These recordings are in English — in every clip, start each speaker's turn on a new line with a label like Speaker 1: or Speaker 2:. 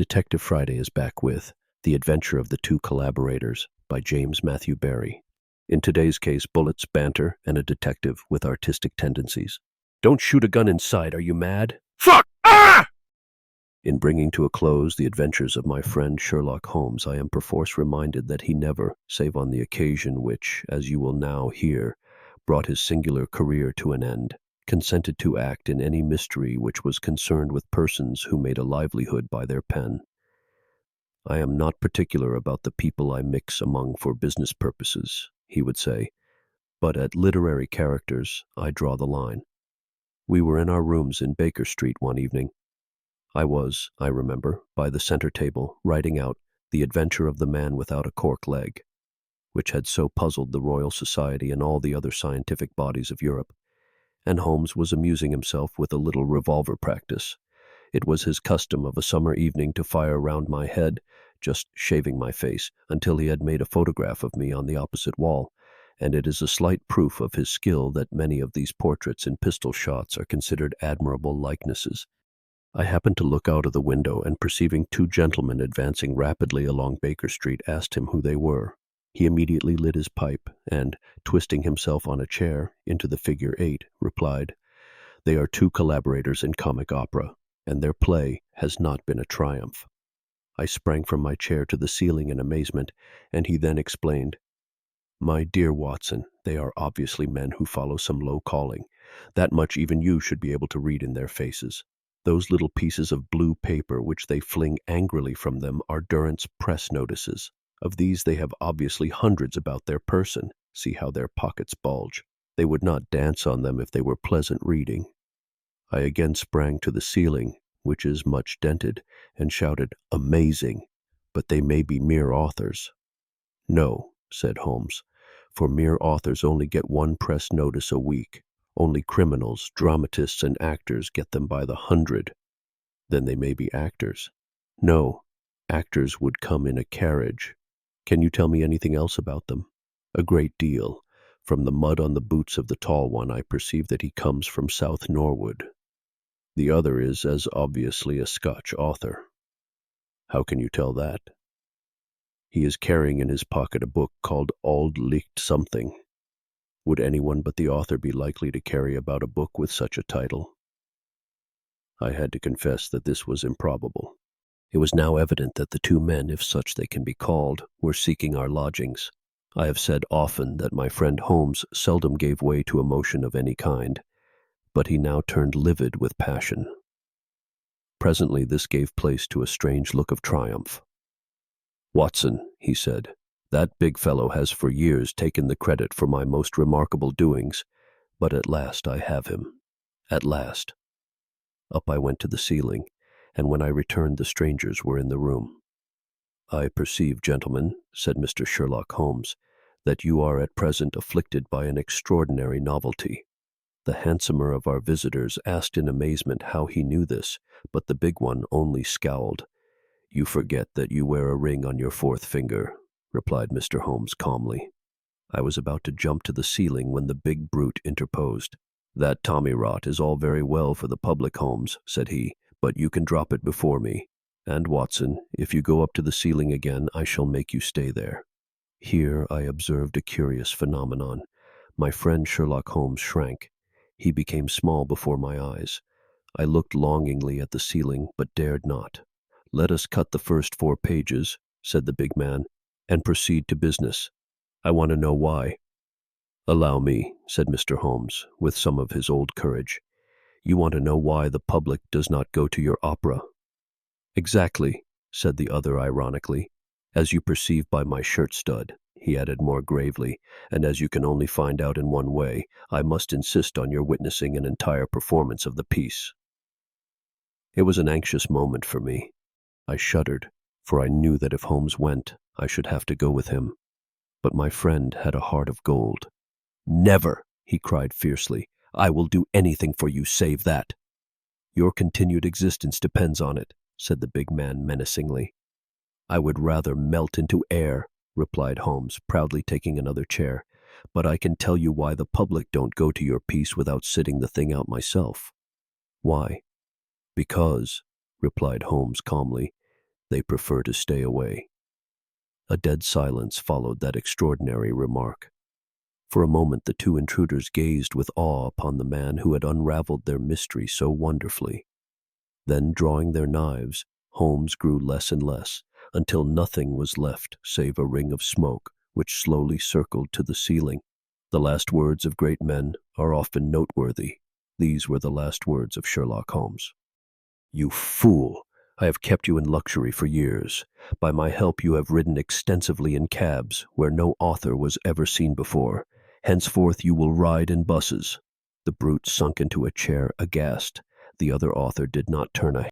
Speaker 1: Detective Friday is back with The Adventure of the Two Collaborators by James Matthew Barrie. In today's case, bullets, banter, and a detective with artistic tendencies. Don't shoot a gun inside, are you mad?
Speaker 2: Fuck! Ah!
Speaker 1: In bringing to a close the adventures of my friend Sherlock Holmes, I am perforce reminded that he never, save on the occasion which, as you will now hear, brought his singular career to an end, consented to act in any mystery which was concerned with persons who made a livelihood by their pen. I am not particular about the people I mix among for business purposes, he would say, but at literary characters I draw the line. We were in our rooms in Baker Street one evening. I was, I remember, by the center table, writing out The Adventure of the Man Without a Cork Leg, which had so puzzled the Royal Society and all the other scientific bodies of Europe, and Holmes was amusing himself with a little revolver practice. It was his custom of a summer evening to fire round my head, just shaving my face, until he had made a photograph of me on the opposite wall, and it is a slight proof of his skill that many of these portraits in pistol shots are considered admirable likenesses. I happened to look out of the window, and perceiving two gentlemen advancing rapidly along Baker Street, asked him who they were. He immediately lit his pipe, and, twisting himself on a chair into the figure 8, replied, "They are two collaborators in comic opera, and their play has not been a triumph." I sprang from my chair to the ceiling in amazement, and he then explained, "My dear Watson, they are obviously men who follow some low calling. That much even you should be able to read in their faces. Those little pieces of blue paper which they fling angrily from them are Durrant's press notices. Of these they have obviously hundreds about their person. See how their pockets bulge. They would not dance on them if they were pleasant reading." I again sprang to the ceiling, which is much dented, and shouted, "Amazing! But they may be mere authors." "No," said Holmes, "for mere authors only get one press notice a week. Only criminals, dramatists, and actors get them by the 100. "Then they may be actors." "No, actors would come in a carriage." "Can you tell me anything else about them?" "A great deal. From the mud on the boots of the tall one, I perceive that he comes from South Norwood. The other is as obviously a Scotch author." "How can you tell that?" "He is carrying in his pocket a book called Auld Licht Something. Would anyone but the author be likely to carry about a book with such a title?" I had to confess that this was improbable. It was now evident that the two men, if such they can be called, were seeking our lodgings. I have said often that my friend Holmes seldom gave way to emotion of any kind, but he now turned livid with passion. Presently this gave place to a strange look of triumph. "Watson," he said, "that big fellow has for years taken the credit for my most remarkable doings, but at last I have him. At last." Up I went to the ceiling, and when I returned the strangers were in the room. "I perceive, gentlemen," said Mr. Sherlock Holmes, "that you are at present afflicted by an extraordinary novelty." The handsomer of our visitors asked in amazement how he knew this, but the big one only scowled. "You forget that you wear a ring on your fourth finger," replied Mr. Holmes calmly. I was about to jump to the ceiling when the big brute interposed. "That tommy-rot is all very well for the public, Holmes," said he, "but you can drop it before me. And, Watson, if you go up to the ceiling again, I shall make you stay there." Here I observed a curious phenomenon. My friend Sherlock Holmes shrank. He became small before my eyes. I looked longingly at the ceiling, but dared not. "Let us cut the first 4 pages," said the big man, "and proceed to business. I want to know why." "Allow me," said Mr. Holmes, with some of his old courage. "You want to know why the public does not go to your opera?" "Exactly," said the other ironically. "As you perceive by my shirt-stud," he added more gravely, "and as you can only find out in one way, I must insist on your witnessing an entire performance of the piece." It was an anxious moment for me. I shuddered, for I knew that if Holmes went, I should have to go with him. But my friend had a heart of gold. "Never!" he cried fiercely. "I will do anything for you save that." "Your continued existence depends on it," said the big man menacingly. "I would rather melt into air," replied Holmes, proudly taking another chair. "But I can tell you why the public don't go to your piece without sitting the thing out myself." "Why?" "Because," replied Holmes calmly, They prefer to stay away." A dead silence followed that extraordinary remark. For a moment the two intruders gazed with awe upon the man who had unraveled their mystery so wonderfully. Then, drawing their knives, Holmes grew less and less, until nothing was left save a ring of smoke which slowly circled to the ceiling. The last words of great men are often noteworthy. These were the last words of Sherlock Holmes. "You fool! I have kept you in luxury for years. By my help you have ridden extensively in cabs where no author was ever seen before. Henceforth you will ride in buses." The brute sunk into a chair aghast. The other author did not turn a...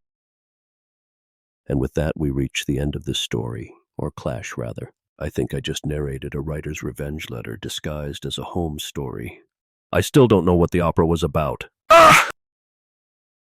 Speaker 1: And with that we reach the end of this story, or clash rather. I think I just narrated a writer's revenge letter disguised as a Holmes story. I still don't know what the opera was about. Ah!